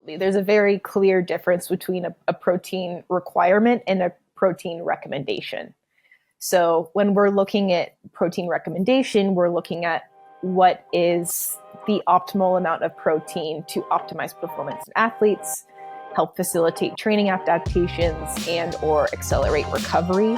absolutely. There's a very clear difference between a protein requirement and a protein recommendation. So when we're looking at protein recommendation, we're looking at what is the optimal amount of protein to optimize performance in athletes, help facilitate training adaptations, and or accelerate recovery.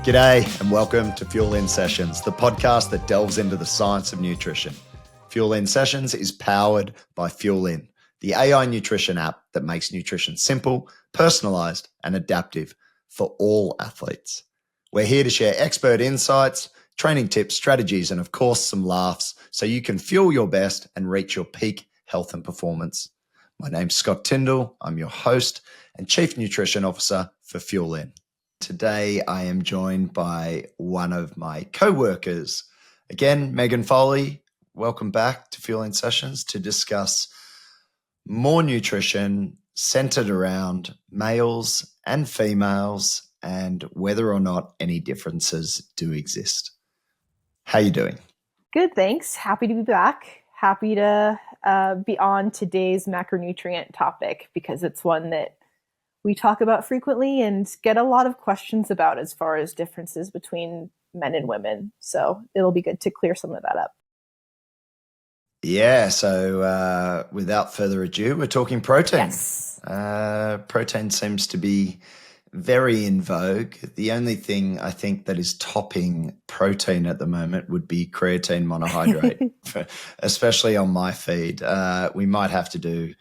G'day and welcome to Fuel In Sessions, the podcast that delves into the science of nutrition. Fuel In Sessions is powered by Fuel In, the AI nutrition app that makes nutrition simple, personalized, and adaptive for all athletes. We're here to share expert insights, training tips, strategies, and of course, some laughs so you can fuel your best and reach your peak health and performance. My name's Scott Tindal. I'm your host and Chief Nutrition Officer for Fuel In. Today, I am joined by one of my co-workers. Again, Megan Foley, welcome back to Fuel In Sessions to discuss more nutrition centered around males and females and whether or not any differences do exist. How are you doing? Good, thanks. Happy to be back. Happy to be on today's macronutrient topic because it's one that we talk about frequently and get a lot of questions about as far as differences between men and women. So it'll be good to clear some of that up. Yeah, so without further ado, we're talking protein. Yes. Protein seems to be very in vogue. The only thing I think that is topping protein at the moment would be creatine monohydrate, especially on my feed. We might have to do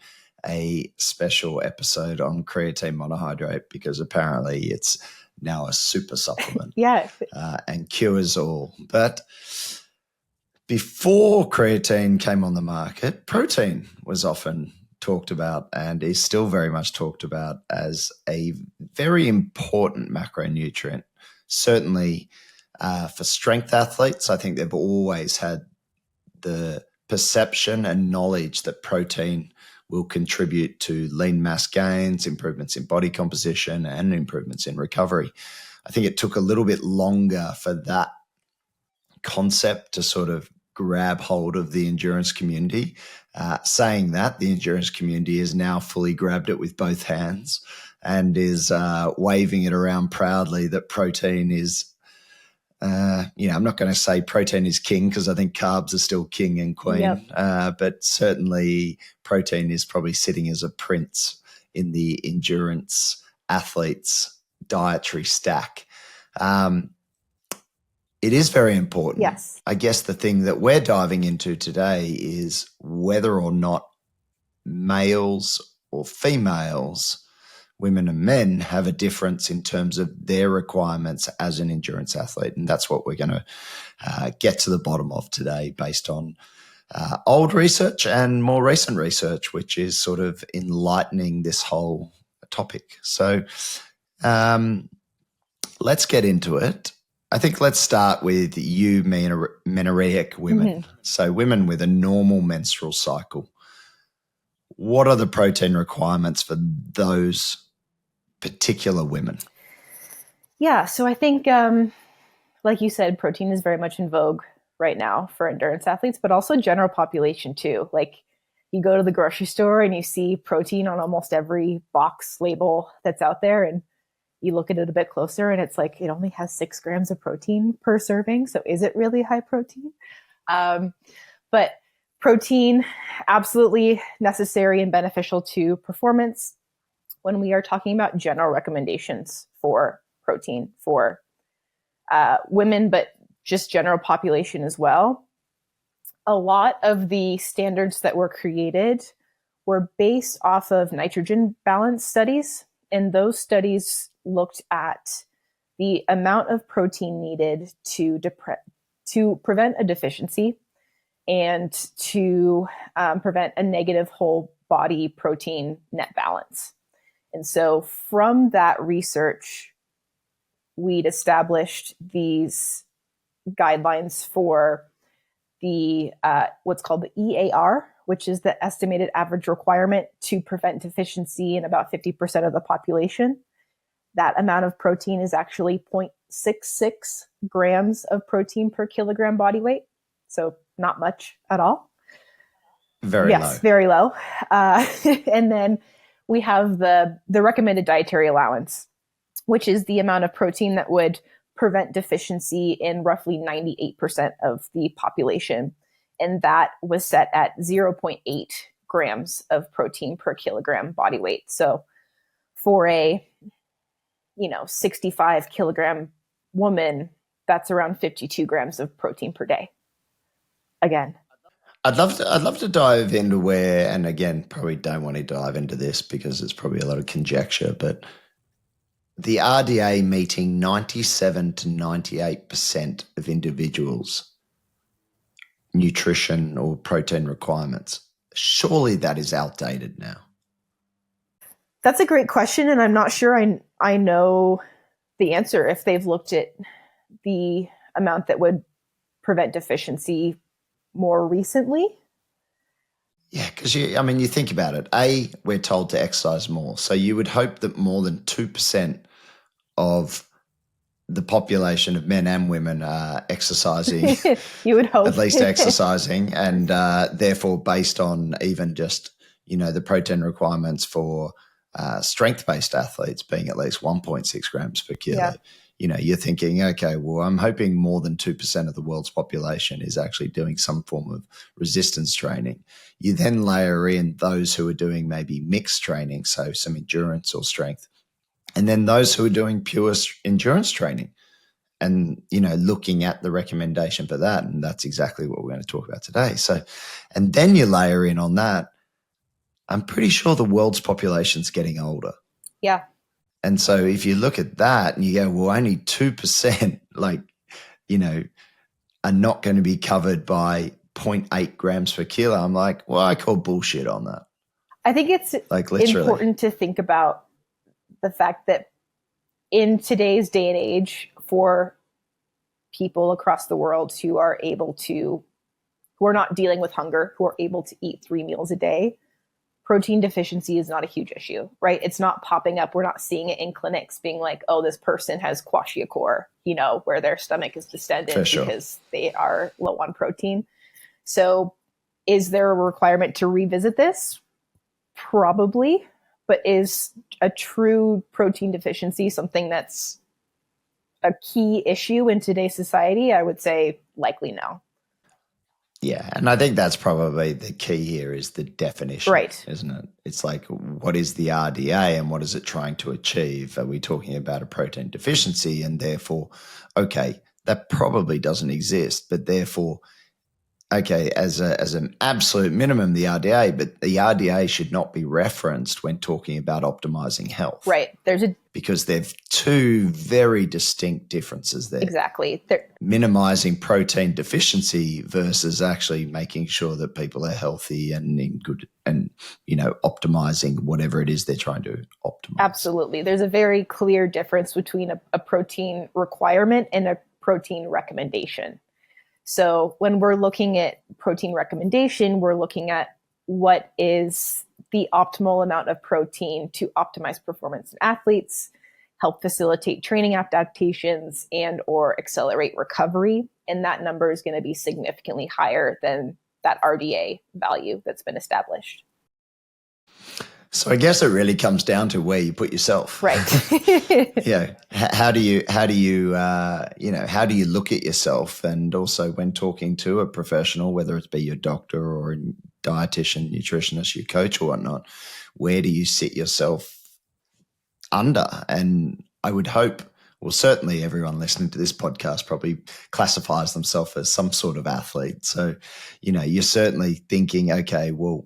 a special episode on creatine monohydrate because apparently it's now a super supplement. Yeah. And cures all. But before creatine came on the market, protein was often talked about and is still very much talked about as a very important macronutrient. Certainly for strength athletes, I think they've always had the perception and knowledge that protein will contribute to lean mass gains, improvements in body composition, and improvements in recovery. I think it took a little bit longer for that concept to sort of grab hold of the endurance community. Saying that, the endurance community has now fully grabbed it with both hands and is waving it around proudly that protein is I'm not going to say protein is king because I think carbs are still king and queen, but certainly protein is probably sitting as a prince in the endurance athletes' dietary stack. It is very important. Yes. I guess the thing that we're diving into today is whether or not males or females, women and men, have a difference in terms of their requirements as an endurance athlete. And that's what we're going to get to the bottom of today based on old research and more recent research, which is sort of enlightening this whole topic. So let's get into it. I think let's start with menorrhagic women. Mm-hmm. So women with a normal menstrual cycle. What are the protein requirements for those particular women? Yeah, so I think, like you said, protein is very much in vogue right now for endurance athletes, but also general population too. Like you go to the grocery store and you see protein on almost every box label that's out there, and you look at it a bit closer and it's like it only has 6 grams of protein per serving. So is it really high protein? But protein, absolutely necessary and beneficial to performance. When we are talking about general recommendations for protein for women, but just general population as well, a lot of the standards that were created were based off of nitrogen balance studies. And those studies looked at the amount of protein needed to prevent a deficiency and to prevent a negative whole body protein net balance. And so from that research, we'd established these guidelines for the what's called the EAR, which is the estimated average requirement to prevent deficiency in about 50% of the population. That amount of protein is actually grams of protein per kilogram body weight. So not much at all. Very low. Yes, very low. And then we have the recommended dietary allowance, which is the amount of protein that would prevent deficiency in roughly 98% of the population. And that was set at 0.8 grams of protein per kilogram body weight. So for a 65 kilogram woman, that's around 52 grams of protein per day. Again, I'd love to dive into where, and again, probably don't want to dive into this because it's probably a lot of conjecture, but the RDA meeting 97 to 98% of individuals' nutrition or protein requirements. Surely that is outdated now. that's a great question, and I'm not sure I know the answer if they've looked at the amount that would prevent deficiency more recently. Yeah, because you think about it. We're told to exercise more. So you would hope that more than 2% of the population of men and women are exercising. You would hope. At least exercising, and therefore based on even just, the protein requirements for strength-based athletes being at least 1.6 grams per kilo. Yeah. You're thinking, okay, well, I'm hoping more than 2% of the world's population is actually doing some form of resistance training. You then layer in those who are doing maybe mixed training, so some endurance or strength, and then those who are doing pure endurance training and, looking at the recommendation for that. And that's exactly what we're going to talk about today. So, and then you layer in on that, I'm pretty sure the world's population's getting older. Yeah. And so if you look at that and you go, well, only 2%, are not going to be covered by 0.8 grams per kilo. I'm like, well, I call bullshit on that. I think it's important to think about the fact that in today's day and age, for people across the world who are not dealing with hunger, who are able to eat 3 meals a day, protein deficiency is not a huge issue, right? It's not popping up. We're not seeing it in clinics being like, oh, this person has kwashiorkor, where their stomach is distended because they are low on protein. So is there a requirement to revisit this? Probably. But is a true protein deficiency something that's a key issue in today's society? I would say likely no. Yeah, and I think that's probably the key here is the definition, right? Isn't it? It's like, what is the RDA and what is it trying to achieve? Are we talking about a protein deficiency and therefore, okay, that probably doesn't exist, but therefore, okay, as an absolute minimum, the RDA, but the RDA should not be referenced when talking about optimizing health. Right. Because there are two very distinct differences there. Exactly. Minimizing protein deficiency versus actually making sure that people are healthy and in good and, optimizing whatever it is they're trying to optimize. Absolutely. There's a very clear difference between a protein requirement and a protein recommendation. So when we're looking at protein recommendation, we're looking at what is the optimal amount of protein to optimize performance in athletes, help facilitate training adaptations, and or accelerate recovery. And that number is going to be significantly higher than that RDA value that's been established. So I guess it really comes down to where you put yourself. Right. Yeah. How do you look at yourself? And also when talking to a professional, whether it be your doctor or a dietitian, nutritionist, your coach or whatnot, where do you sit yourself under? And I would hope, well, certainly everyone listening to this podcast probably classifies themselves as some sort of athlete. So, you're certainly thinking, okay, well,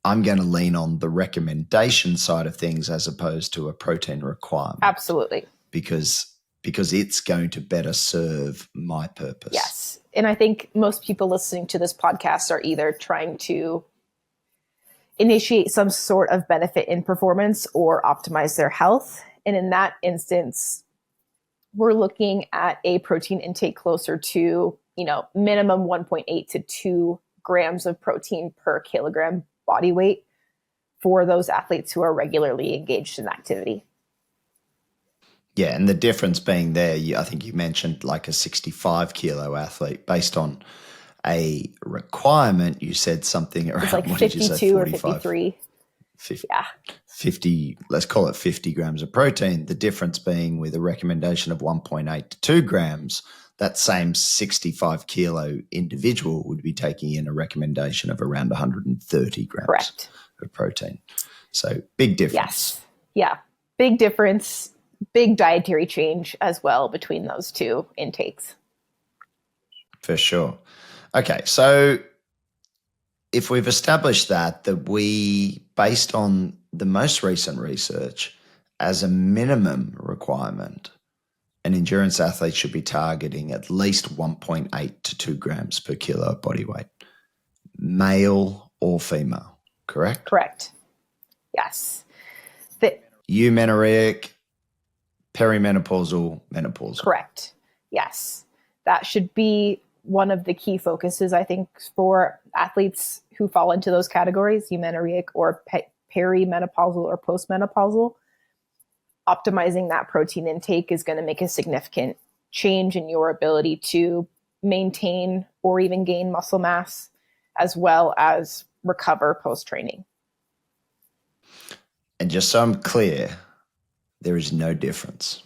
I'm going to lean on the recommendation side of things as opposed to a protein requirement. Absolutely. Because it's going to better serve my purpose. Yes. And I think most people listening to this podcast are either trying to initiate some sort of benefit in performance or optimize their health. And in that instance, we're looking at a protein intake closer to, minimum 1.8 to 2 grams of protein per kilogram body weight for those athletes who are regularly engaged in activity. Yeah, and the difference being there, I think you mentioned like a 65 kilo athlete based on a requirement. You said something It's around, like what did you say, 52 or 45, 53. 50, Yeah, 50, let's call it 50 grams of protein. The difference being with a recommendation of 1.8 to 2 grams, that same 65 kilo individual would be taking in a recommendation of around 130 grams correct. of protein. So big difference. Yes. Yeah. Big difference, big dietary change as well between those two intakes. For sure. Okay, so if we've established that we, based on the most recent research, as a minimum requirement, an endurance athlete should be targeting at least 1.8 to 2 grams per kilo of body weight, male or female, correct? Correct. Yes. The, Eumenoric, perimenopausal, menopausal. correct. Yes. That should be one of the key focuses, I think, for athletes who fall into those categories, eumenoric or perimenopausal or postmenopausal. Optimizing that protein intake is going to make a significant change in your ability to maintain or even gain muscle mass, as well as recover post training. And just so I'm clear, there is no difference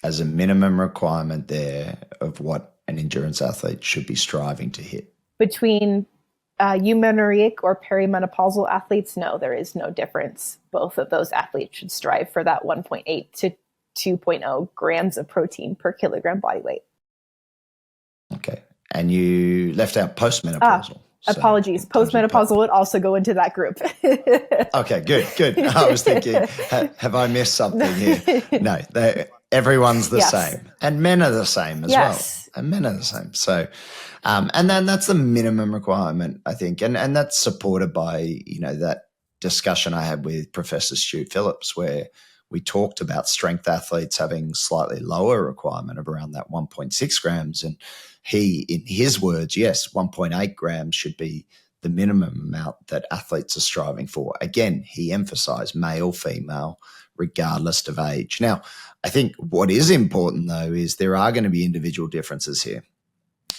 as a minimum requirement there of what an endurance athlete should be striving to hit. Between eumenoric or perimenopausal athletes, no, there is no difference. Both of those athletes should strive for that 1.8 to 2.0 grams of protein per kilogram body weight. Okay. And you left out postmenopausal. Apologies. Postmenopausal would also go into that group. Okay, good. I was thinking, have I missed something here? No, everyone's the same. And men are the same as well. And men are the same. So, and then that's the minimum requirement, I think. And that's supported by, that discussion I had with Professor Stuart Phillips, where we talked about strength athletes having slightly lower requirement of around that 1.6 grams. And he, in his words, yes, 1.8 grams should be the minimum amount that athletes are striving for. Again, he emphasized male, female, regardless of age. Now, I think what is important, though, is there are going to be individual differences here.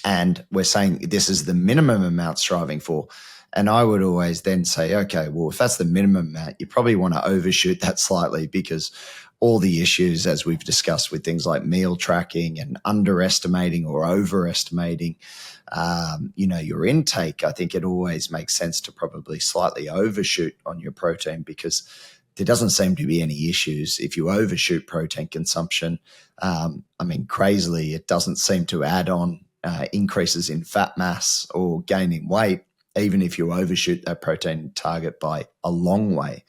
And we're saying this is the minimum amount striving for. And I would always then say, okay, well, if that's the minimum amount, you probably want to overshoot that slightly, because all the issues, as we've discussed with things like meal tracking and underestimating or overestimating, your intake, I think it always makes sense to probably slightly overshoot on your protein, because there doesn't seem to be any issues if you overshoot protein consumption. Crazily, it doesn't seem to add on increases in fat mass or gaining weight, even if you overshoot that protein target by a long way,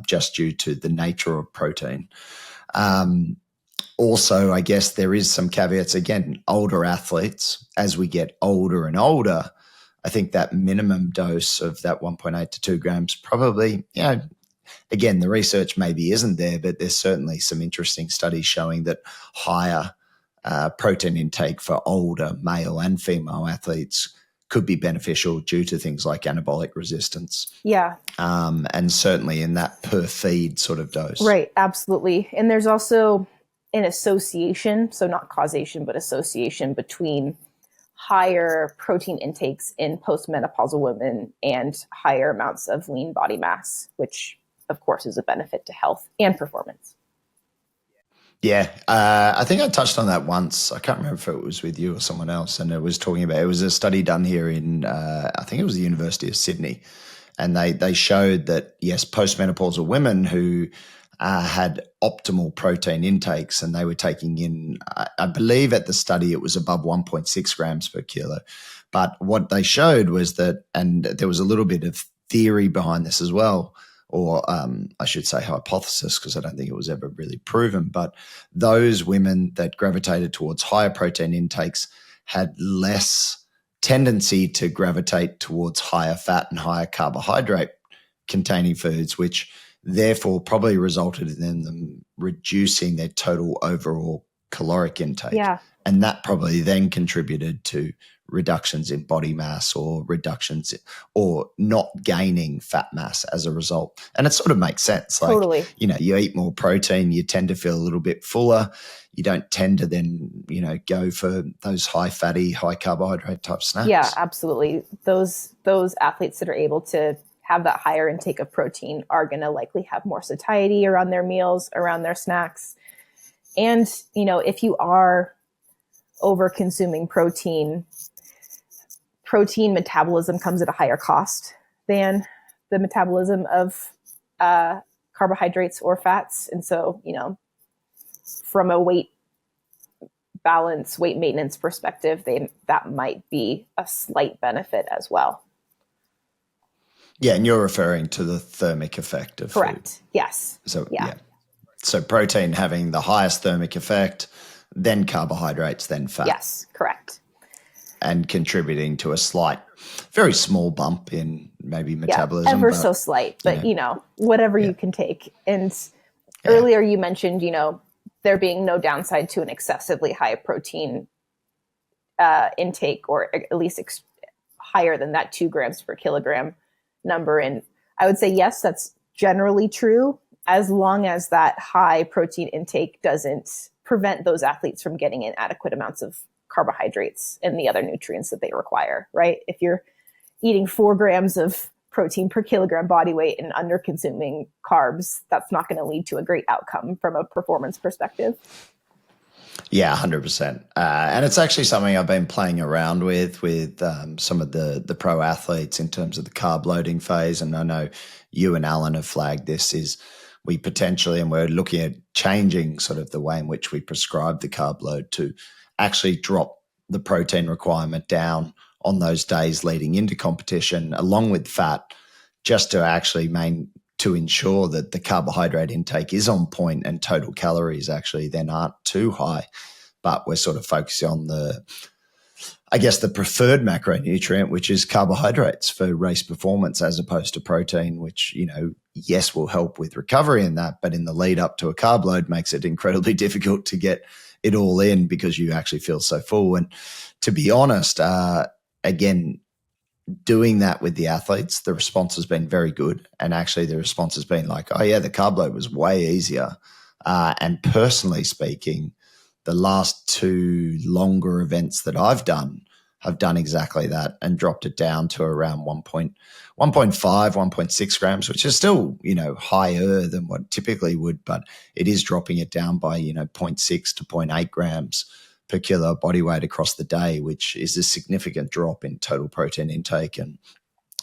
just due to the nature of protein. Also, I guess there is some caveats. Again, older athletes, as we get older and older, I think that minimum dose of that 1.8 to 2 grams probably, again, the research maybe isn't there, but there's certainly some interesting studies showing that higher protein intake for older male and female athletes could be beneficial due to things like anabolic resistance. Yeah. And certainly in that per feed sort of dose. Right, absolutely. And there's also an association, so not causation, but association between higher protein intakes in postmenopausal women and higher amounts of lean body mass, which of course is a benefit to health and performance. Yeah, I think I touched on that once. I can't remember if it was with you or someone else, and it was a study done here in, I think it was the University of Sydney, and they showed that, yes, postmenopausal women who had optimal protein intakes, and they were taking in, I believe at the study it was above 1.6 grams per kilo. But what they showed was that, and there was a little bit of theory behind this as well, or I should say hypothesis, because I don't think it was ever really proven, but those women that gravitated towards higher protein intakes had less tendency to gravitate towards higher fat and higher carbohydrate containing foods, which therefore probably resulted in them reducing their total overall caloric intake. Yeah. And that probably then contributed to reductions in body mass or reductions or not gaining fat mass as a result. And it sort of makes sense. Like, Totally. you eat more protein, you tend to feel a little bit fuller. You don't tend to then, go for those high fatty, high carbohydrate type Yeah, snacks. absolutely. Those athletes that are able to have that higher intake of protein are going to likely have more satiety around their meals, around their snacks. And, if you are over consuming protein metabolism comes at a higher cost than the metabolism of carbohydrates or fats. And so, from a weight balance, weight maintenance perspective, that might be a slight benefit as well. Yeah, and you're referring to the thermic effect of Correct. food. Yes. So, Yeah. So protein having the highest thermic effect, then carbohydrates, then fat. Yes, correct. And contributing to a slight, very small bump in maybe metabolism. Yeah, ever so slight, but whatever you can take. And earlier you mentioned, there being no downside to an excessively high protein intake, or at least higher than that 2 grams per kilogram number. And I would say, yes, that's generally true, as long as that high protein intake doesn't prevent those athletes from getting in adequate amounts of carbohydrates and the other nutrients that they require, right? If you're eating 4 grams of protein per kilogram body weight and under consuming carbs, that's not going to lead to a great outcome from a performance perspective. Yeah, 100%. And it's actually something I've been playing around with some of the pro athletes in terms of the carb loading phase. And I know you and Alan have flagged this, is we potentially, and we're looking at changing sort of the way in which we prescribe the carb load to actually drop the protein requirement down on those days leading into competition, along with fat, just to actually to ensure that the carbohydrate intake is on point and total calories actually then aren't too high. But we're sort of focusing on the preferred macronutrient, which is carbohydrates for race performance, as opposed to protein, which, yes, will help with recovery in that, but in the lead up to a carb load makes it incredibly difficult to get it all in because you actually feel so full. And to be honest, again, doing that with the athletes, the response has been very good. And actually the response has been like, oh yeah, the carb load was way easier. And personally speaking, the last 2 longer events that I've done have done exactly that and dropped it down to around 1.5, 1.6 grams, which is still, higher than what typically would, but it is dropping it down by, 0.6 to 0.8 grams per kilo body weight across the day, which is a significant drop in total protein intake. And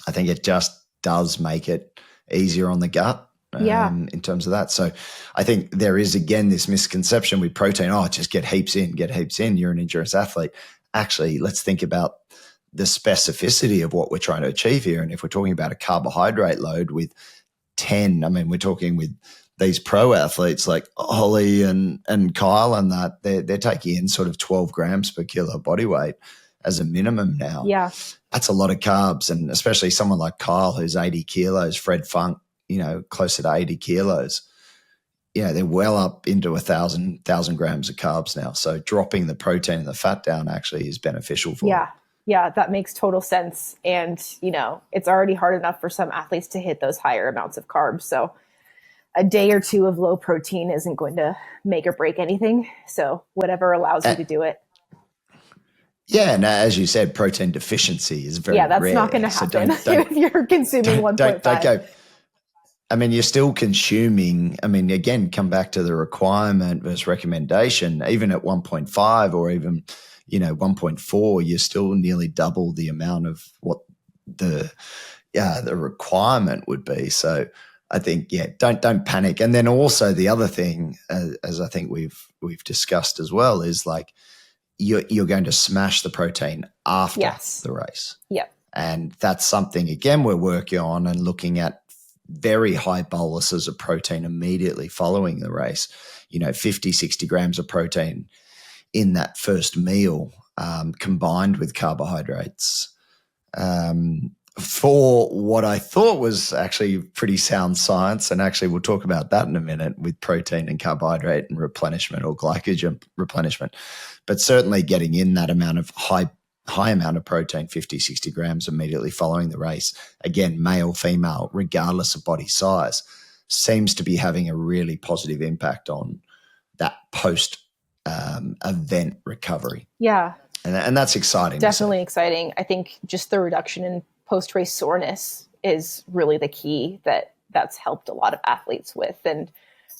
I think it just does make it easier on the gut. In terms of that. So I think there is, again, this misconception with protein, just get heaps in, you're an endurance athlete. Actually, let's think about the specificity of what we're trying to achieve here. And if we're talking about a carbohydrate load with 10, we're talking with these pro athletes like Holly and Kyle, and that they're taking in sort of 12 grams per kilo body weight as a minimum now. Yeah. That's a lot of carbs. And especially someone like Kyle, who's 80 kilos, Fred Funk, closer to 80 kilos, they're well up into 1,000 grams of carbs now. So dropping the protein and the fat down actually is beneficial for them. Yeah, that makes total sense. And, it's already hard enough for some athletes to hit those higher amounts of carbs. So a day or 2 of low protein isn't going to make or break anything. So whatever allows you to do it. Yeah, and as you said, protein deficiency is very that's rare. not going to happen if you're consuming 1.5. Don't go. You're still consuming. Again, come back to the requirement versus recommendation. Even at 1.5 or even, 1.4, you're still nearly double the amount of what the requirement would be. So I think, don't panic. And then also the other thing, as I think we've discussed as well, is like you're going to smash the protein after the race. Yep. And that's something, again, we're working on and looking at very high boluses of protein immediately following the race, 50, 60 grams of protein in that first meal, combined with carbohydrates, for what I thought was actually pretty sound science, and actually we'll talk about that in a minute with protein and carbohydrate and replenishment or glycogen replenishment, but certainly getting in that amount of high amount of protein, 50, 60 grams immediately following the race, again, male, female, regardless of body size, seems to be having a really positive impact on that post event recovery. Yeah. And that's exciting. Definitely exciting. I think just the reduction in post-race soreness is really the key that's helped a lot of athletes with. And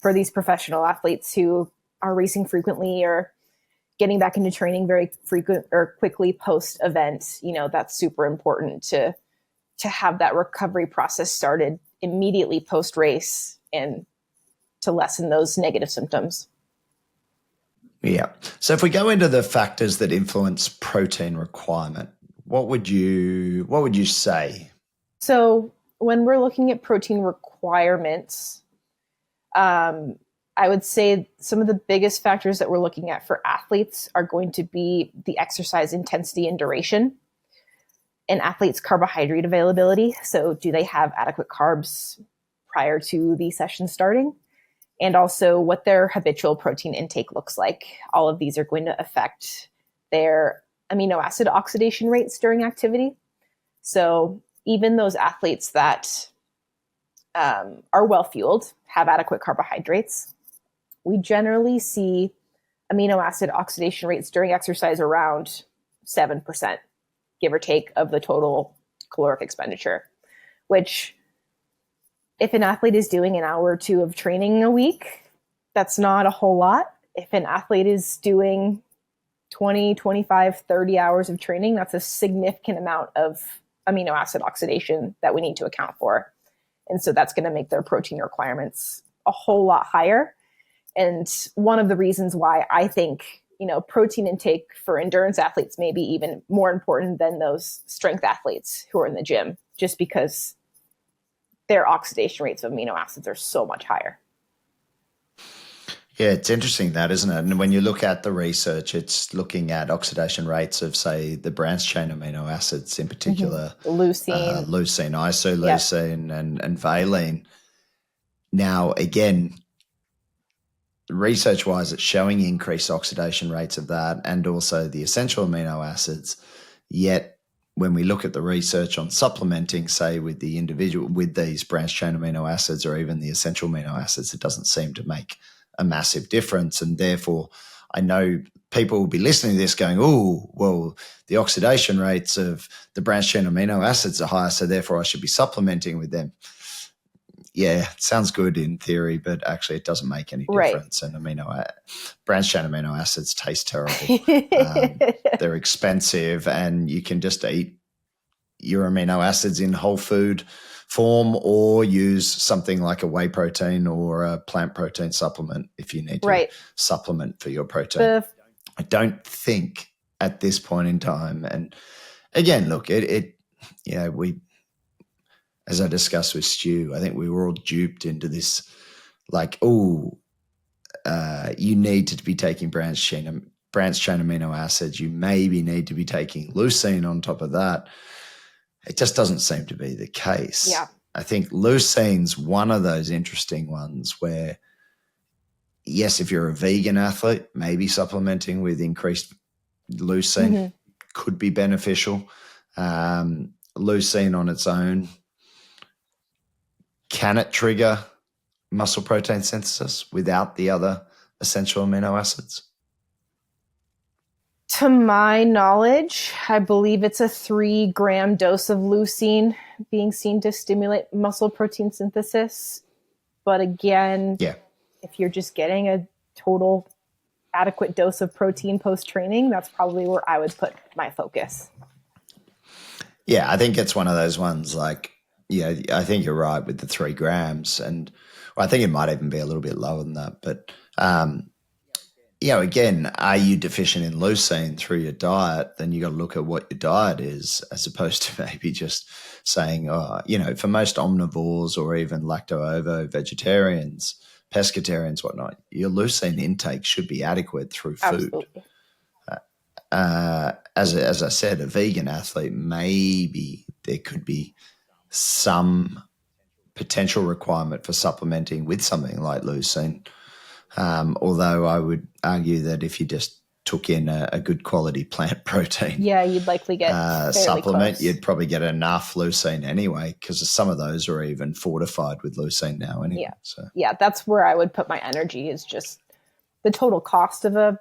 for these professional athletes who are racing frequently or getting back into training very frequent or quickly post-event, that's super important to have that recovery process started immediately post-race and to lessen those negative symptoms. Yeah. So if we go into the factors that influence protein requirement, what would you say? So when we're looking at protein requirements, I would say some of the biggest factors that we're looking at for athletes are going to be the exercise intensity and duration, and athletes' carbohydrate availability. So do they have adequate carbs prior to the session starting? And also what their habitual protein intake looks like. All of these are going to affect their amino acid oxidation rates during activity. So even those athletes that are well fueled, have adequate carbohydrates, we generally see amino acid oxidation rates during exercise around 7%, give or take, of the total caloric expenditure, which if an athlete is doing an hour or two of training a week, that's not a whole lot. If an athlete is doing 20, 25, 30 hours of training, that's a significant amount of amino acid oxidation that we need to account for. And so that's going to make their protein requirements a whole lot higher. And one of the reasons why I think, protein intake for endurance athletes may be even more important than those strength athletes who are in the gym, just because their oxidation rates of amino acids are so much higher. Yeah, it's interesting that, isn't it? And when you look at the research, it's looking at oxidation rates of, say, the branched chain amino acids, in particular, leucine, isoleucine, and valine. Now, again, research-wise, it's showing increased oxidation rates of that and also the essential amino acids. Yet, when we look at the research on supplementing, say, with these branched chain amino acids or even the essential amino acids, it doesn't seem to make a massive difference. And therefore, I know people will be listening to this going, oh, well, the oxidation rates of the branched chain amino acids are higher, so therefore I should be supplementing with them. Yeah, it sounds good in theory, but actually it doesn't make any difference. Right. And branched chain amino acids taste terrible. They're expensive, and you can just eat your amino acids in whole food form or use something like a whey protein or a plant protein supplement if you need to supplement for your protein. I don't think at this point in time, and again, look, we, as I discussed with Stu, I think we were all duped into this, like, you need to be taking branched chain amino acids. You maybe need to be taking leucine on top of that. It just doesn't seem to be the case. Yeah. I think leucine's one of those interesting ones where, yes, if you're a vegan athlete, maybe supplementing with increased leucine could be beneficial. Leucine on its own, can it trigger muscle protein synthesis without the other essential amino acids? To my knowledge, I believe it's a 3-gram dose of leucine being seen to stimulate muscle protein synthesis. But again, if you're just getting a total adequate dose of protein post-training, that's probably where I would put my focus. Yeah, I think it's one of those ones like, I think you're right with the 3 grams. And I think it might even be a little bit lower than that. But, again, are you deficient in leucine through your diet? Then you got to look at what your diet is, as opposed to maybe just saying, for most omnivores or even lacto-ovo vegetarians, pescatarians, whatnot, your leucine intake should be adequate through food. Absolutely. As I said, a vegan athlete, maybe there could be some potential requirement for supplementing with something like leucine. Although I would argue that if you just took in a good quality plant protein you'd likely get fairly supplement, close. you'd probably get enough leucine anyway, because some of those are even fortified with leucine now anyway. Yeah. So Yeah, that's where I would put my energy, is just the total cost of a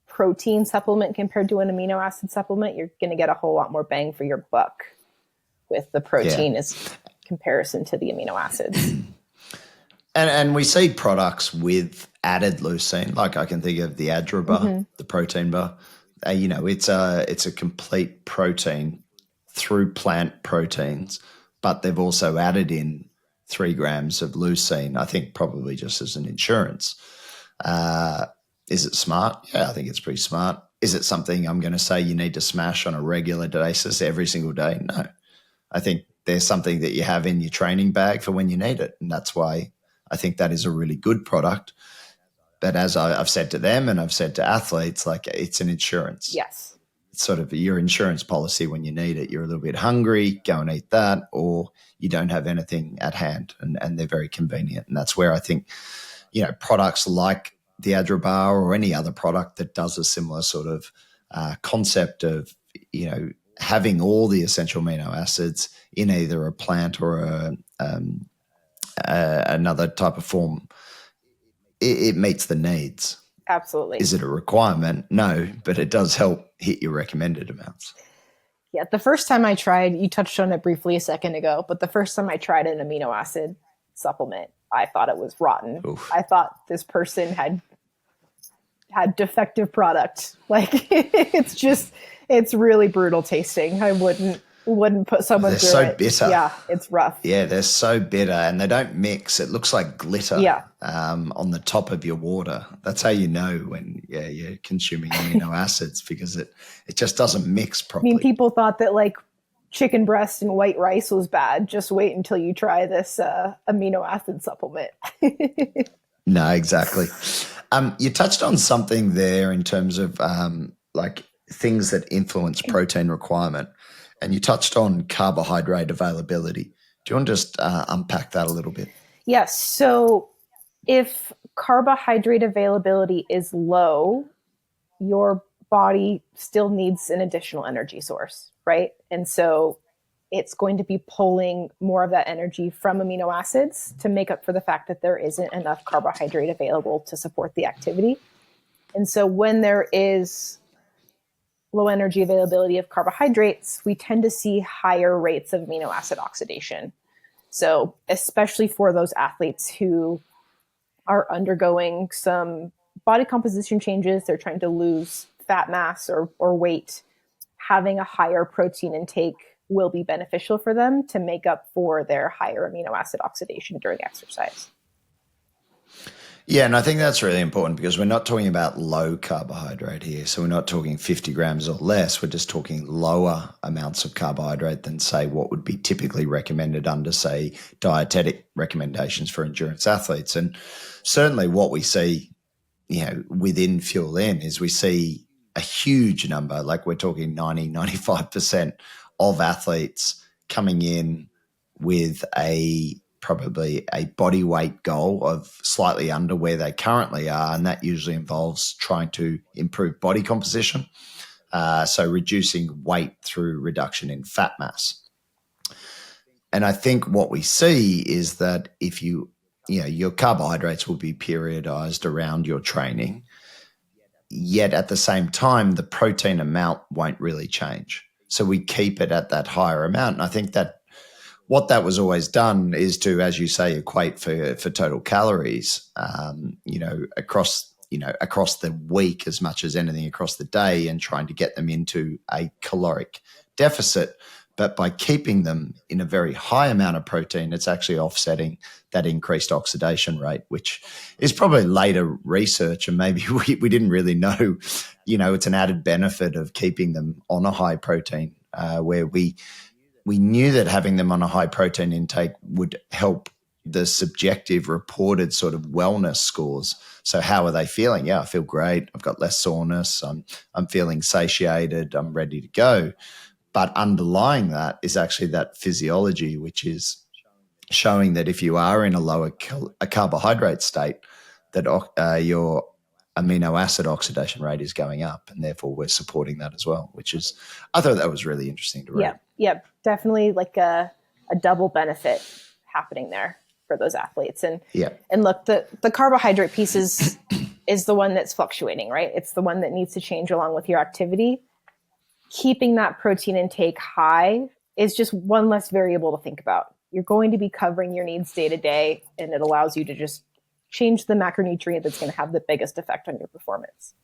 protein supplement compared to an amino acid supplement. You're going to get a whole lot more bang for your buck with the protein as comparison to the amino acids. And we see products with added leucine, like I can think of the Adra bar, the protein bar. It's a complete protein through plant proteins, but they've also added in 3 grams of leucine, I think probably just as an insurance. Is it smart? Yeah, I think it's pretty smart. Is it something I'm going to say you need to smash on a regular basis every single day? No. I think there's something that you have in your training bag for when you need it, and that's why I think that is a really good product. But as I've said to them and I've said to athletes, like, it's an insurance. Yes. It's sort of your insurance policy when you need it. You're a little bit hungry, go and eat that, or you don't have anything at hand, and they're very convenient. And that's where I think, products like the Adra bar or any other product that does a similar sort of concept of, having all the essential amino acids in either a plant or another type of form, it meets the needs. Absolutely. Is it a requirement? No, but it does help hit your recommended amounts. Yeah, the first time I tried, you touched on it briefly a second ago, but the first time I tried an amino acid supplement, I thought it was rotten. Oof. I thought this person had defective product. Like, it's really brutal tasting. I wouldn't put someone through it. They're so bitter. Yeah, it's rough. Yeah, they're so bitter, and they don't mix. It looks like glitter on the top of your water. That's how you know when you're consuming amino acids, because it just doesn't mix properly. I mean, people thought that like chicken breast and white rice was bad. Just wait until you try this amino acid supplement. No, exactly. You touched on something there in terms of like things that influence protein requirement, and you touched on carbohydrate availability. Do you want to just unpack that a little bit? Yes. So if carbohydrate availability is low, your body still needs an additional energy source, right? And so it's going to be pulling more of that energy from amino acids to make up for the fact that there isn't enough carbohydrate available to support the activity. And so when there is low energy availability of carbohydrates, we tend to see higher rates of amino acid oxidation. So especially for those athletes who are undergoing some body composition changes, they're trying to lose fat mass or weight, having a higher protein intake will be beneficial for them to make up for their higher amino acid oxidation during exercise. Yeah, and I think that's really important, because we're not talking about low carbohydrate here. So we're not talking 50 grams or less. We're just talking lower amounts of carbohydrate than, say, what would be typically recommended under, say, dietetic recommendations for endurance athletes. And certainly what we see, within Fuel In is we see a huge number, like we're talking 90, 95% of athletes coming in with probably a body weight goal of slightly under where they currently are, and that usually involves trying to improve body composition, so reducing weight through reduction in fat mass. And I think what we see is that if your carbohydrates will be periodized around your training, yet at the same time, the protein amount won't really change. So we keep it at that higher amount. And I think that what that was always done is to, as you say, equate for total calories, across the week as much as anything across the day, and trying to get them into a caloric deficit. But by keeping them in a very high amount of protein, it's actually offsetting that increased oxidation rate, which is probably later research, and maybe we didn't really know, it's an added benefit of keeping them on a high protein, where we knew that having them on a high protein intake would help the subjective reported sort of wellness scores. So how are they feeling? Yeah, I feel great. I've got less soreness. I'm feeling satiated. I'm ready to go. but underlying that is actually that physiology, which is showing that if you are in a lower carbohydrate state, that your amino acid oxidation rate is going up, and therefore we're supporting that as well, which is, I thought that was really interesting to read. Yeah, definitely like a double benefit happening there for those athletes. And look, the carbohydrate piece is the one that's fluctuating, right? It's the one that needs to change along with your activity. Keeping that protein intake high is just one less variable to think about. You're going to be covering your needs day to day, and it allows you to just change the macronutrient that's going to have the biggest effect on your performance.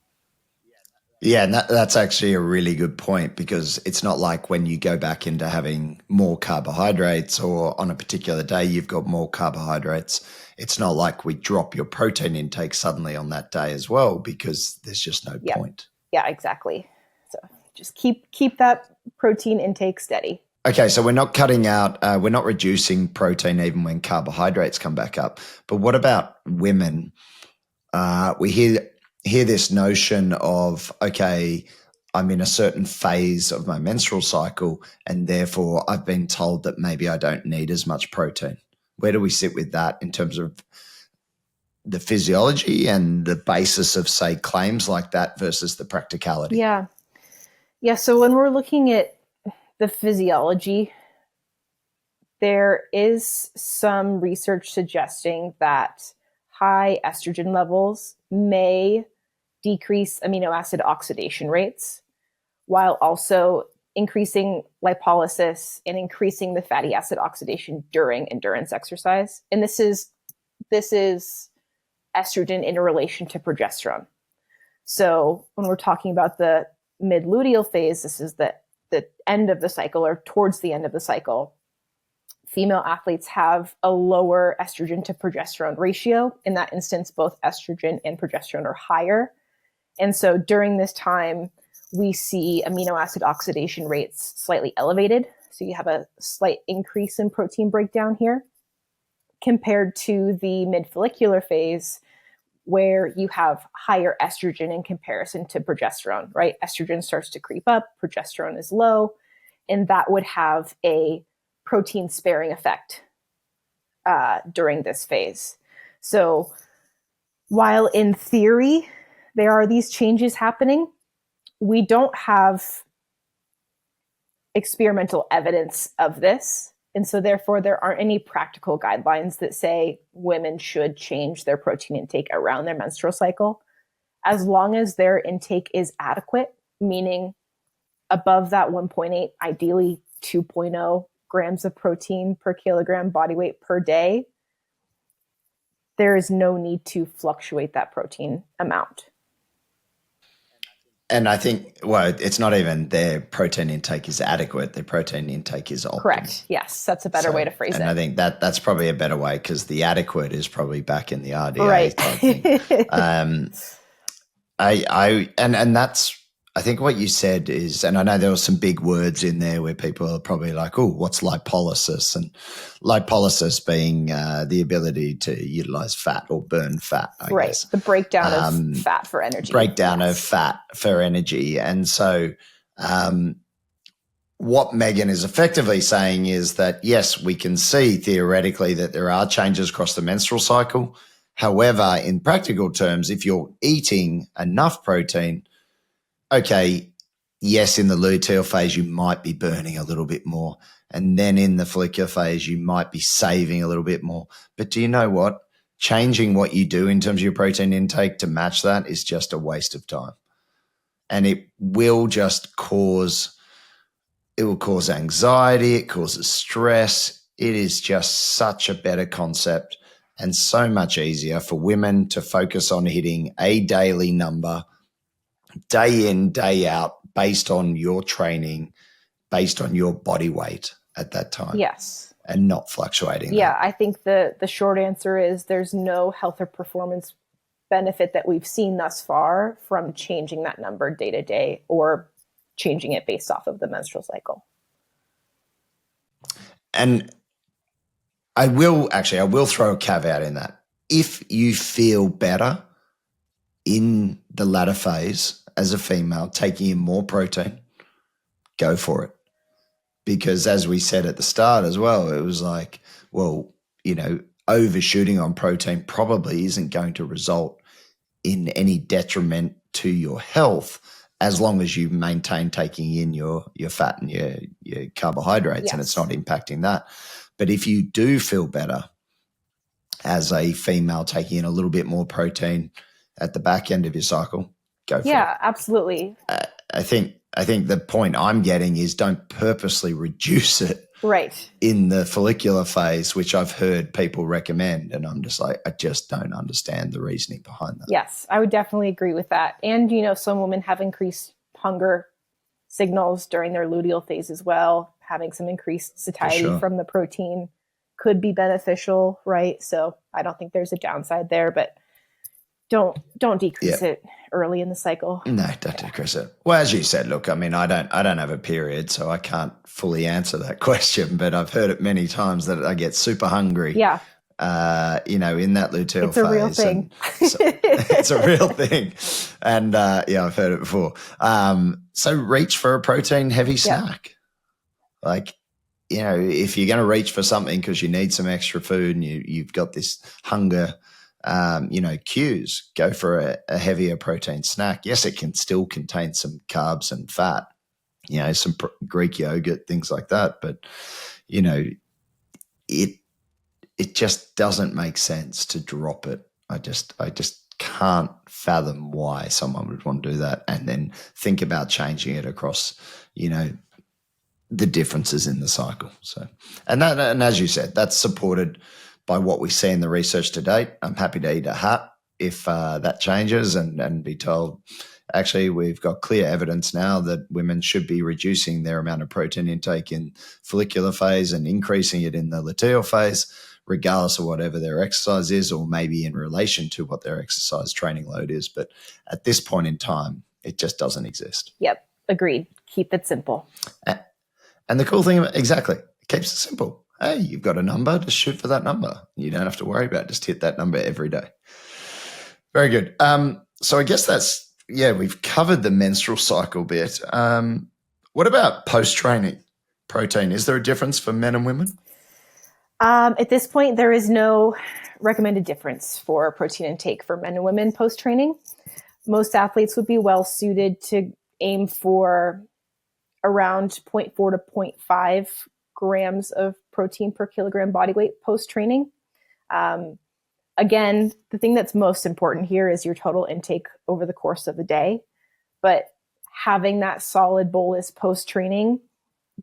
Yeah, and that's actually a really good point, because it's not like when you go back into having more carbohydrates, or on a particular day you've got more carbohydrates. It's not like we drop your protein intake suddenly on that day as well, because there's just no point. Yeah, exactly. So just keep that protein intake steady. Okay, so we're not cutting out, we're not reducing protein even when carbohydrates come back up. But what about women? We hear this notion of, okay, I'm in a certain phase of my menstrual cycle, and therefore I've been told that maybe I don't need as much protein. Where do we sit with that in terms of the physiology and the basis of, say, claims like that versus the practicality? Yeah. So when we're looking at the physiology, there is some research suggesting that high estrogen levels may decrease amino acid oxidation rates, while also increasing lipolysis and increasing the fatty acid oxidation during endurance exercise. And this is estrogen in relation to progesterone. So when we're talking about the mid-luteal phase, this is the end of the cycle, or towards the end of the cycle, female athletes have a lower estrogen to progesterone ratio. In that instance, both estrogen and progesterone are higher. And so during this time, we see amino acid oxidation rates slightly elevated. So you have a slight increase in protein breakdown here compared to the mid-follicular phase, where you have higher estrogen in comparison to progesterone, right? Estrogen starts to creep up, progesterone is low, and that would have a protein sparing effect during this phase. So while in theory there are these changes happening, we don't have experimental evidence of this. And so therefore there aren't any practical guidelines that say women should change their protein intake around their menstrual cycle. As long as their intake is adequate, meaning above that 1.8, ideally 2.0 grams of protein per kilogram body weight per day, there is no need to fluctuate that protein amount. And I think, well, it's not even their protein intake is adequate. Their protein intake is optimal. Correct. Yes, that's a better way to phrase it. And I think that's probably a better way, because the adequate is probably back in the RDA right. type thing. And that's, I think what you said is, and I know there were some big words in there where people are probably like, oh, what's lipolysis? And lipolysis being the ability to utilize fat or burn fat, I guess. The breakdown of fat for energy. Breakdown of fat for energy. And so what Megan is effectively saying is that, yes, we can see theoretically that there are changes across the menstrual cycle. However, in practical terms, if you're eating enough protein, okay, yes, in the luteal phase, you might be burning a little bit more. And then in the follicular phase, you might be saving a little bit more. But do you know what? Changing what you do in terms of your protein intake to match that is just a waste of time. And it will just cause anxiety. It causes stress. It is just such a better concept and so much easier for women to focus on hitting a daily number day in, day out, based on your training, based on your body weight at that time. Yes. And not fluctuating. Yeah, I think the short answer is there's no health or performance benefit that we've seen thus far from changing that number day to day or changing it based off of the menstrual cycle. And I will throw a caveat in that. If you feel better in the latter phase as a female, taking in more protein, go for it. because as we said at the start as well, it was like, well, overshooting on protein probably isn't going to result in any detriment to your health as long as you maintain taking in your fat and your carbohydrates, and it's Yes. not impacting that. But if you do feel better as a female taking in a little bit more protein at the back end of your cycle, go for it. Yeah, absolutely. I think the point I'm getting is don't purposely reduce it Right. in the follicular phase, which I've heard people recommend. And I'm just like, I just don't understand the reasoning behind that. Yes, I would definitely agree with that. And, some women have increased hunger signals during their luteal phase as well. Having some increased satiety Sure. from the protein could be beneficial, right? So I don't think there's a downside there, but don't decrease it early in the cycle. No, don't decrease it. Well, as you said, look, I mean, I don't have a period, so I can't fully answer that question, but I've heard it many times that I get super hungry. Yeah. In that luteal phase. It's a real thing. So, it's a real thing. And I've heard it before. So reach for a protein heavy snack. Like, if you're going to reach for something because you need some extra food and you've got this hunger, cues, go for a heavier protein snack. Yes, it can still contain some carbs and fat, some Greek yogurt, things like that. But, it just doesn't make sense to drop it. I just can't fathom why someone would want to do that and then think about changing it across, the differences in the cycle. So, and as you said, that's supported by what we see in the research to date. I'm happy to eat a hat if that changes and be told, actually, we've got clear evidence now that women should be reducing their amount of protein intake in follicular phase and increasing it in the luteal phase, regardless of whatever their exercise is, or maybe in relation to what their exercise training load is. But at this point in time, it just doesn't exist. Yep. Agreed. Keep it simple. And the cool thing, exactly, it keeps it simple. Hey, you've got a number, just shoot for that number. You don't have to worry about it. Just hit that number every day. Very good. So I guess we've covered the menstrual cycle bit. What about post-training protein? Is there a difference for men and women? At this point, there is no recommended difference for protein intake for men and women post-training. Most athletes would be well suited to aim for around 0.4 to 0.5 grams of protein per kilogram body weight post-training. Again, the thing that's most important here is your total intake over the course of the day. But having that solid bolus post-training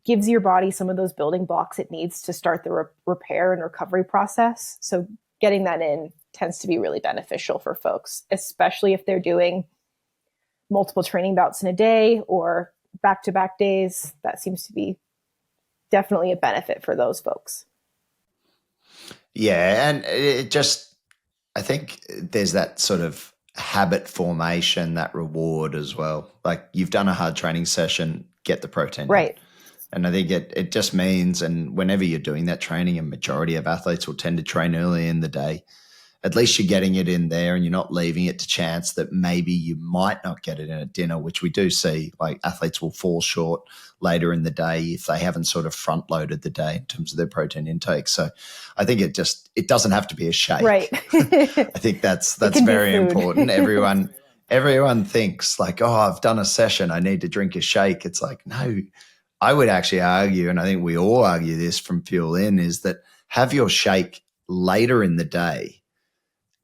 gives your body some of those building blocks it needs to start the repair and recovery process. So getting that in tends to be really beneficial for folks, especially if they're doing multiple training bouts in a day or back-to-back days. That seems to be definitely a benefit for those folks. Yeah, and I think there's that sort of habit formation, that reward as well. Like, you've done a hard training session, get the protein. Right. And I think it just means, and whenever you're doing that training, a majority of athletes will tend to train early in the day. At least you're getting it in there and you're not leaving it to chance that maybe you might not get it in at dinner, which we do see. Like, athletes will fall short later in the day if they haven't sort of front loaded the day in terms of their protein intake. So I think it doesn't have to be a shake. Right. I think that's very important. Everyone thinks like, oh, I've done a session, I need to drink a shake. It's like, no, I would actually argue, and I think we all argue this from Fuel In, is that have your shake later in the day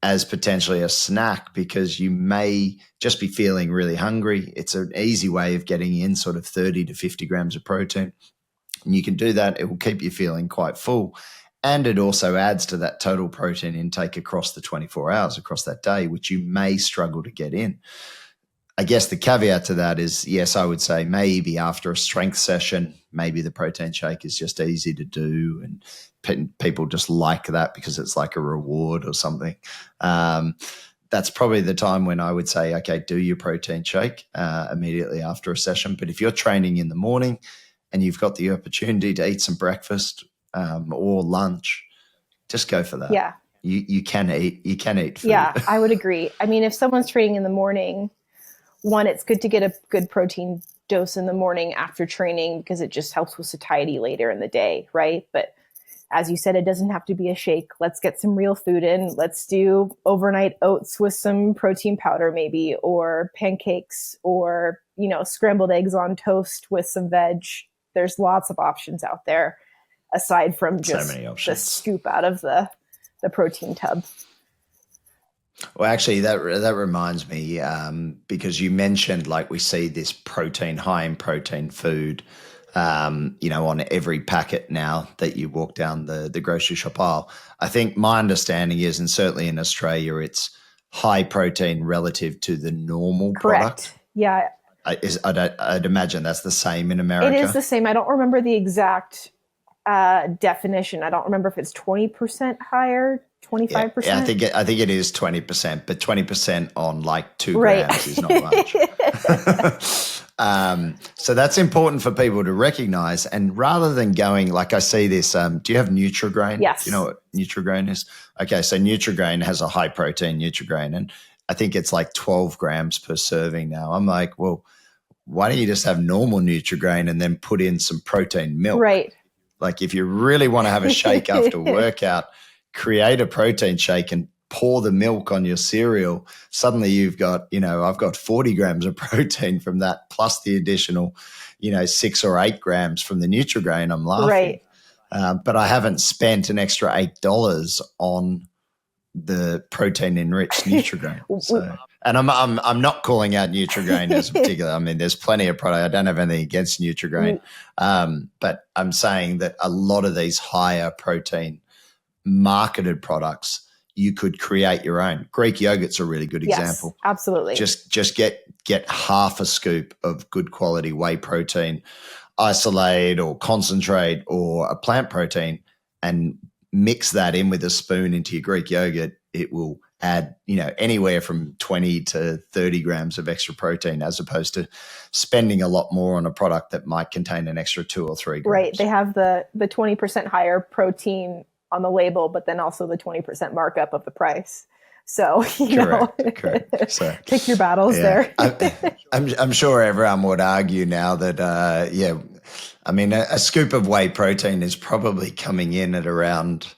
as potentially a snack, because you may just be feeling really hungry. It's an easy way of getting in sort of 30 to 50 grams of protein. And you can do that. It will keep you feeling quite full. And it also adds to that total protein intake across the 24 hours, across that day, which you may struggle to get in. I guess the caveat to that is, yes, I would say maybe after a strength session, maybe the protein shake is just easy to do and people just like that because it's like a reward or something. That's probably the time when I would say, okay, do your protein shake immediately after a session. But if you're training in the morning and you've got the opportunity to eat some breakfast or lunch, just go for that. Yeah. You can eat food. Yeah, I would agree. I mean, if someone's training in the morning, one, it's good to get a good protein dose in the morning after training because it just helps with satiety later in the day, right? But as you said, it doesn't have to be a shake. Let's get some real food in. Let's do overnight oats with some protein powder maybe, or pancakes, or, scrambled eggs on toast with some veg. There's lots of options out there aside from So just many the options. scoop out of the protein tub. Well, actually, that reminds me, because you mentioned, like, we see this protein, high in protein food, on every packet now that you walk down the grocery shop aisle. I think my understanding is, and certainly in Australia, it's high protein relative to the normal product. Correct. Yeah, I'd imagine that's the same in it is America. the same. I don't remember the exact definition. I don't remember if it's 20% higher, Yeah, I 25%. think it is 20%, but 20% on like 2 grams Right. is not much. So that's important for people to recognize. And rather than going, like, I see this, do you have Nutrigrain? Do you know Yes. what Nutrigrain is? Okay, so Nutrigrain has a high protein Nutrigrain, and I think it's like 12 grams per serving now. I'm like, well, why don't you just have normal Nutrigrain and then put in some protein milk? Right. Like, if you really want to have a shake after workout, create a protein shake and pour the milk on your cereal. Suddenly you've got, I've got 40 grams of protein from that, plus the additional, 6 or 8 grams from the Nutrigrain. I'm laughing. Right. But I haven't spent an extra $8 on the protein enriched Nutrigrain. So, and I'm not calling out Nutrigrain as a particular. I mean, there's plenty of product. I don't have anything against Nutrigrain, but I'm saying that a lot of these higher protein marketed products, you could create your own. Greek yogurt's a really good example. Yes, absolutely. Just get half a scoop of good quality whey protein, isolate or concentrate or a plant protein, and mix that in with a spoon into your Greek yogurt. It will add, anywhere from 20 to 30 grams of extra protein, as opposed to spending a lot more on a product that might contain an extra 2 or 3 grams. Right. They have the 20% higher protein on the label, but then also the 20% markup of the price. So, correct. So, pick your battles there. I'm sure everyone would argue now that, I mean, a scoop of whey protein is probably coming in at around,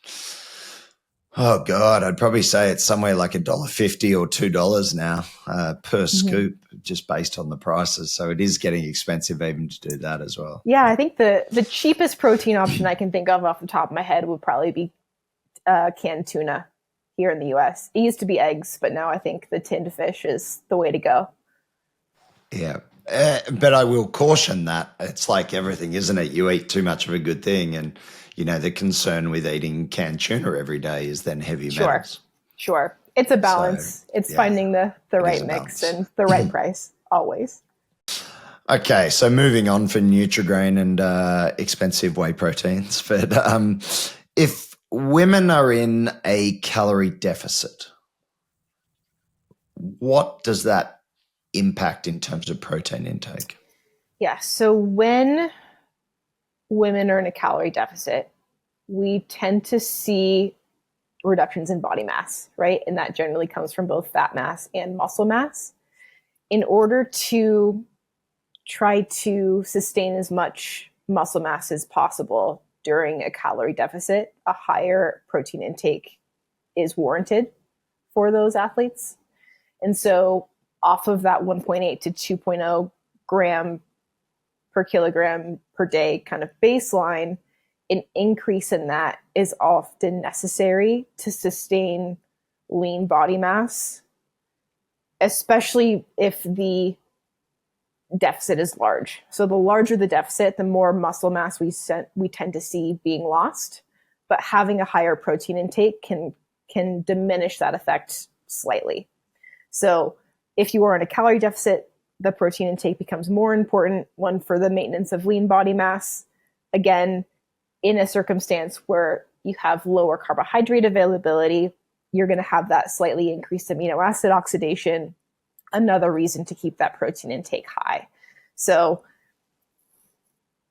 oh God, I'd probably say it's somewhere like $1.50 or $2 now per scoop, just based on the prices. So it is getting expensive even to do that as well. Yeah, I think the cheapest protein option I can think of off the top of my head would probably be canned tuna here in the US. It used to be eggs, but now I think the tinned fish is the way to go. Yeah. But I will caution that it's like everything, isn't it? You eat too much of a good thing, and the concern with eating canned tuna every day is then heavy metals. Sure. It's a balance. So, it's finding the right mix and the right price, always. Okay, so moving on for Nutrigrain and expensive whey proteins. But if women are in a calorie deficit, what does that impact in terms of protein intake? Yeah, so when women are in a calorie deficit, we tend to see reductions in body mass, right? And that generally comes from both fat mass and muscle mass. In order to try to sustain as much muscle mass as possible during a calorie deficit, a higher protein intake is warranted for those athletes. And so off of that 1.8 to 2.0 gram per kilogram per day kind of baseline, an increase in that is often necessary to sustain lean body mass, especially if the deficit is large. So the larger the deficit, the more muscle mass we tend to see being lost. But having a higher protein intake can diminish that effect slightly. So if you are in a calorie deficit, the protein intake becomes more important, one for the maintenance of lean body mass. Again, in a circumstance where you have lower carbohydrate availability, you're going to have that slightly increased amino acid oxidation, another reason to keep that protein intake high. So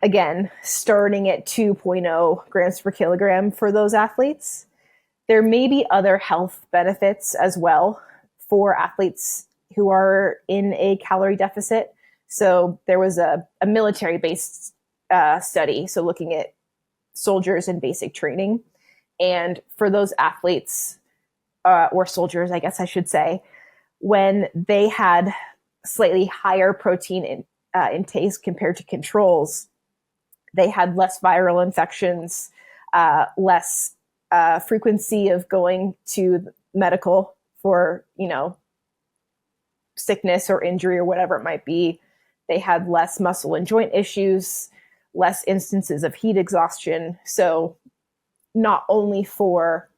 again, starting at 2.0 grams per kilogram for those athletes. There may be other health benefits as well for athletes who are in a calorie deficit. So there was a military-based study, so looking at soldiers in basic training. And for those athletes, or soldiers, I guess I should say, when they had slightly higher protein intakes compared to controls, they had less viral infections, less frequency of going to medical for, sickness or injury or whatever it might be. They had less muscle and joint issues, less instances of heat exhaustion. So not only for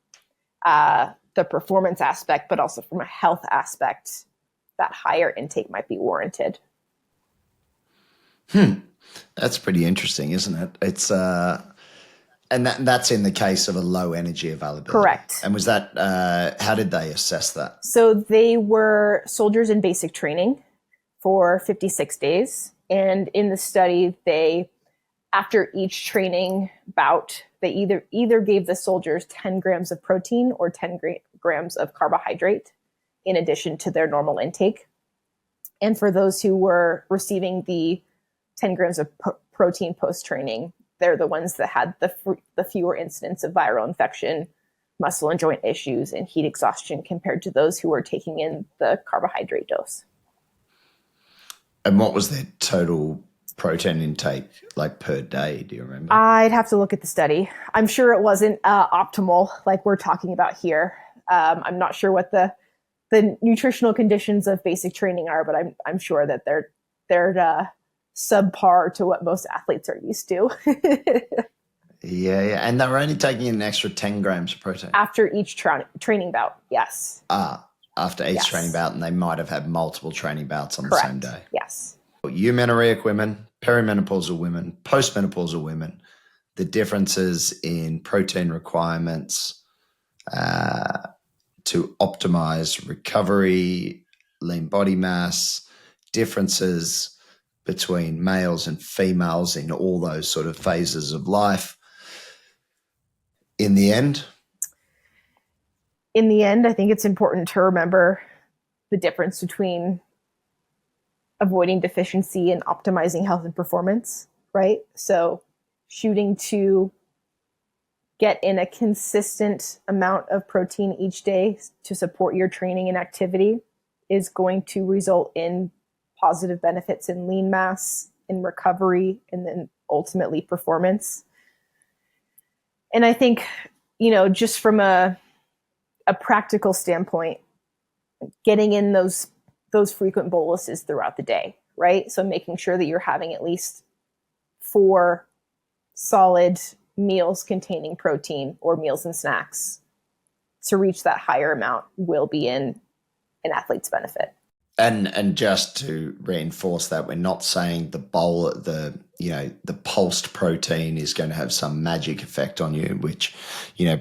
the performance aspect, but also from a health aspect, that higher intake might be warranted. That's pretty interesting, isn't it? It's and that's in the case of a low energy availability. Correct. And was that how did they assess that? So they were soldiers in basic training for 56 days. And in the study, after each training bout, they either gave the soldiers 10 grams of protein or 10 grams of carbohydrate in addition to their normal intake. And for those who were receiving the 10 grams of protein post-training, they're the ones that had the fewer incidents of viral infection, muscle and joint issues, and heat exhaustion compared to those who were taking in the carbohydrate dose. And what was their total protein intake like per day? Do you remember? I'd have to look at the study. I'm sure it wasn't optimal like we're talking about here. I'm not sure what the nutritional conditions of basic training are, but I'm sure that they're subpar to what most athletes are used to. Yeah. And they were only taking in an extra 10 grams of protein. After each training bout, yes. After each training bout, and they might have had multiple training bouts on Correct. the same day. Yes. Eumenoric women, perimenopausal women, postmenopausal women, the differences in protein requirements to optimize recovery, lean body mass, differences between males and females in all those sort of phases of life. In the end, I think it's important to remember the difference between avoiding deficiency and optimizing health and performance, right? So shooting to get in a consistent amount of protein each day to support your training and activity is going to result in positive benefits in lean mass, in recovery, and then ultimately performance. And I think, just from a practical standpoint, getting in those frequent boluses throughout the day, right? So making sure that you're having at least 4 solid meals containing protein or meals and snacks to reach that higher amount will be in an athlete's benefit. And just to reinforce that, we're not saying the pulsed protein is going to have some magic effect on you, which,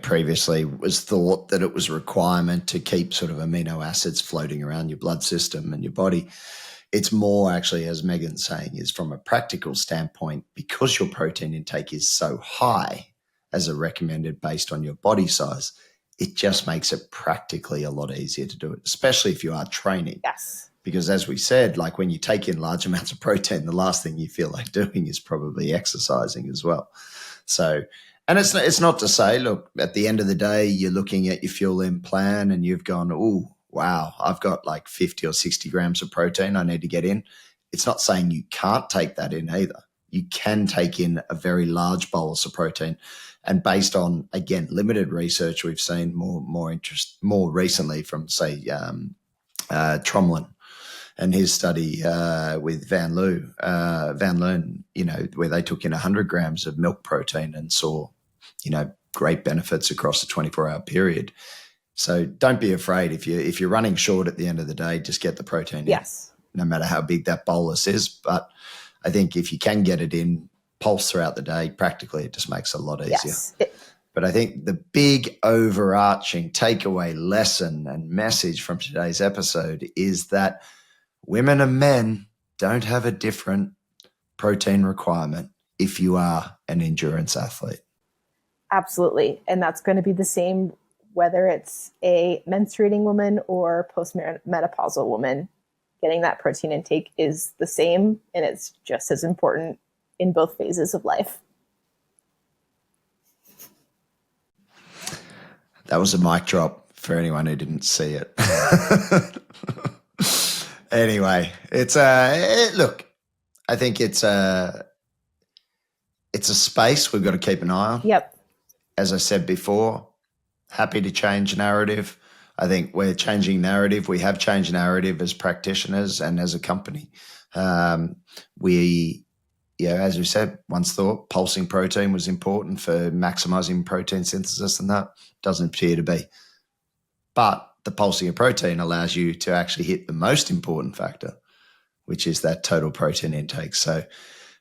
previously was thought that it was a requirement to keep sort of amino acids floating around your blood system and your body. It's more actually, as Megan's saying, is from a practical standpoint, because your protein intake is so high as a recommended based on your body size, it just makes it practically a lot easier to do it, especially if you are training. Yes. Because as we said, like when you take in large amounts of protein, the last thing you feel like doing is probably exercising as well. So, and it's not to say, look, at the end of the day, you're looking at your fuel in plan and you've gone, oh, wow, I've got like 50 or 60 grams of protein I need to get in. It's not saying you can't take that in either. You can take in a very large bolus of protein. And based on, again, limited research, we've seen more interest more recently from, say, Tromlin and his study with Van Loon, where they took in 100 grams of milk protein and saw, great benefits across a 24-hour period. So don't be afraid if you're running short at the end of the day, just get the protein yes. in, no matter how big that bolus is. But I think if you can get it in, pulse throughout the day, practically it just makes it a lot easier. Yes. But I think the big overarching takeaway lesson and message from today's episode is that women and men don't have a different protein requirement if you are an endurance athlete. Absolutely. And that's going to be the same whether it's a menstruating woman or postmenopausal woman. getting that protein intake is the same, and it's just as important in both phases of life. That was a mic drop for anyone who didn't see it. Anyway, look, I think it's a space we've got to keep an eye on. Yep. As I said before, happy to change narrative. I think we're changing narrative. We have changed narrative as practitioners and as a company. As we said, once thought pulsing protein was important for maximizing protein synthesis, and that doesn't appear to be. But the pulsing of protein allows you to actually hit the most important factor, which is that total protein intake. So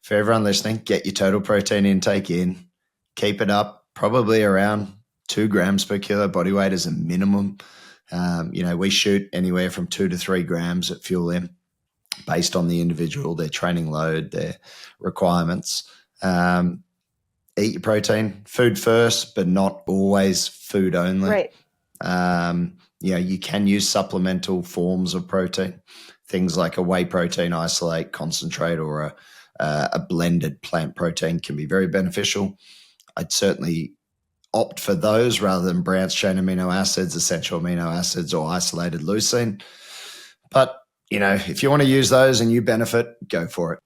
for everyone listening, get your total protein intake in, keep it up, probably around 2 grams per kilo body weight as a minimum. We shoot anywhere from 2 to 3 grams at Fuel M based on the individual, their training load, their requirements. Eat your protein, food first, but not always food only. Right. You can use supplemental forms of protein, things like a whey protein isolate, concentrate, or a blended plant protein can be very beneficial. I'd certainly opt for those rather than branched chain amino acids, essential amino acids, or isolated leucine. But, if you want to use those and you benefit, go for it.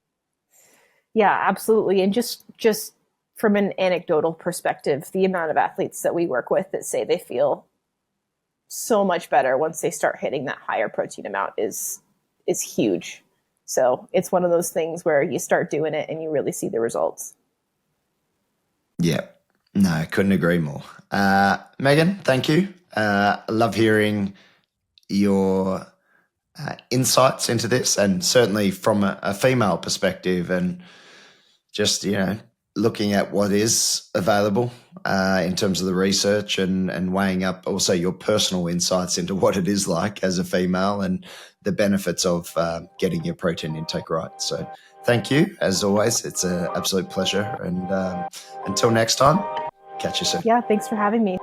Yeah, absolutely. And just from an anecdotal perspective, the amount of athletes that we work with that say they feel so much better once they start hitting that higher protein amount is huge. So it's one of those things where you start doing it and you really see the results. Yeah, no, I couldn't agree more. Megan, thank you. I love hearing your insights into this, and certainly from a female perspective, and just, looking at what is available in terms of the research and weighing up also your personal insights into what it is like as a female and the benefits of getting your protein intake right. So thank you. As always, it's an absolute pleasure. And until next time, catch you soon. Yeah, thanks for having me.